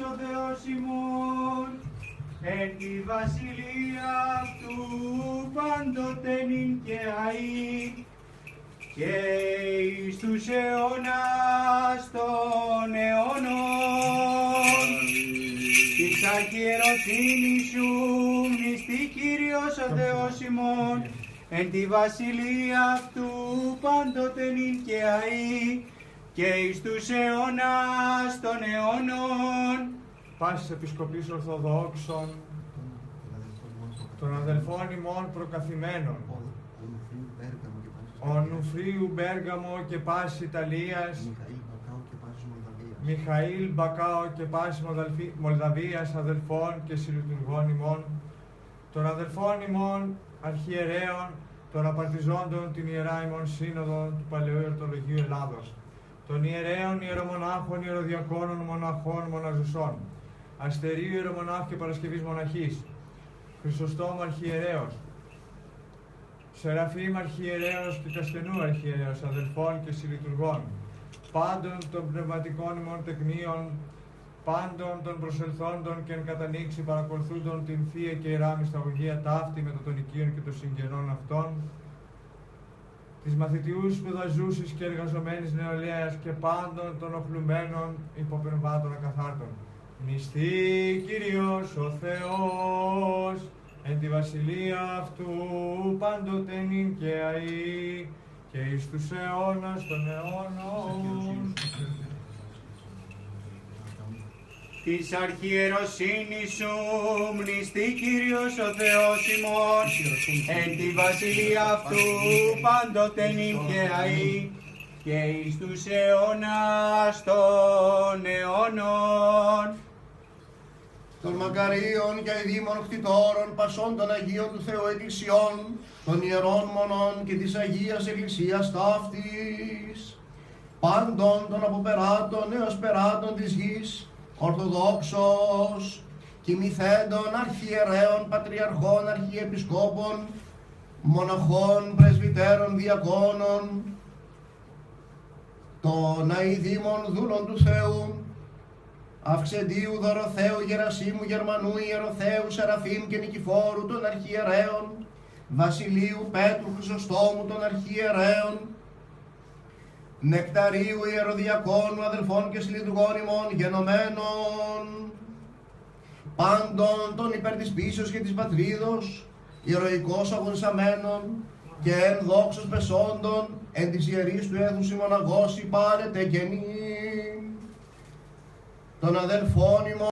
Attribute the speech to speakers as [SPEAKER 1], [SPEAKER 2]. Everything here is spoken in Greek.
[SPEAKER 1] ο Θεός ημών, εν τη βασιλεία του πάντοτε νυν και αεί, και εις τους αιώνας των αιώνων. Της αρχιεροσύνης σου μνηστή Κύριος ο Θεός ημών, εν τη βασιλεία αυτού πάντοτε νυν και αεί, και εις τους αιώνας των αιώνων.
[SPEAKER 2] Πάσης Επισκοπής Ορθοδόξων, των αδελφών ημών προκαθημένων, Ονουφρίου Μπέργαμο και πάσης Ιταλίας, Μιχαήλ Μπακάο και πάσης Μολδαβίας αδελφών και συλλειτουργών ημών, των αδελφών ημών αρχιερέων, των απαρτιζόντων την Ιερά ημών Σύνοδο του Παλαιού Εορτολογίου Ελλάδος, των ιερέων, ιερομονάχων, ιεροδιακόνων, μοναχών, μοναζουσών, Αστερίου ιερομονάχου και Παρασκευής μοναχής, Χρυσοστόμου αρχιερέως, Σεραφείμ αρχιερέως και Καστενού αρχιερέως, αδελφών και συλλειτουργών, πάντων των πνευματικών ημών τεκνίων, πάντων των προσελθόντων και εν κατανοίξει παρακολουθούντων την Θεία και Ιερά Μυσταγωγία ταύτη με των οικείων και των συγγενών αυτών, της μαθητιούς σπουδαζούσης και εργαζομένης νεολαίας και πάντων των οχλουμένων υποπεμβάτων ακαθάρτων. Μνηστή Κύριος ο Θεός, εν τη βασιλεία αυτού πάντοτε νυν και αεί, και εις τους αιώνας των αιώνων.
[SPEAKER 1] Της αρχιεροσύνης σου μνηστή Κύριος ο Θεός ημών, εν τη βασιλεία αυτού πάντοτε νυν και αεί, και εις τους αιώνας των αιώνων.
[SPEAKER 3] Των μακαρίων και αηδήμων κτητόρων πασών των Αγίων του Θεού Εκκλησιών, των Ιερών Μονών και της Αγίας Εκκλησίας ταύτης, πάντων των αποπεράτων έως περάτων της γης, Ορθοδόξος, κοιμηθέντων αρχιερέων, πατριαρχών, αρχιεπισκόπων, μοναχών, πρεσβυτέρων, διακόνων, των αηδήμων δούλων του Θεού, Αυξεντίου, Δωροθέου, Γερασίμου, Γερμανού, Ιεροθέου, Σεραφείμ και Νικηφόρου των αρχιερέων, Βασιλείου, Πέτρου, Χρυσοστόμου των αρχιερέων, Νεκταρίου, Ιεροδιακόνου, αδελφών και συλλειτουργών ημών γενομένων, πάντων των υπέρ της πίσεως και της πατρίδος, ηρωικώς αγωνισαμένων και εν δόξος πεσόντων, εν της ιερής του έθους ημών αγώσει πάρετε και νυν, των αδελφών ημών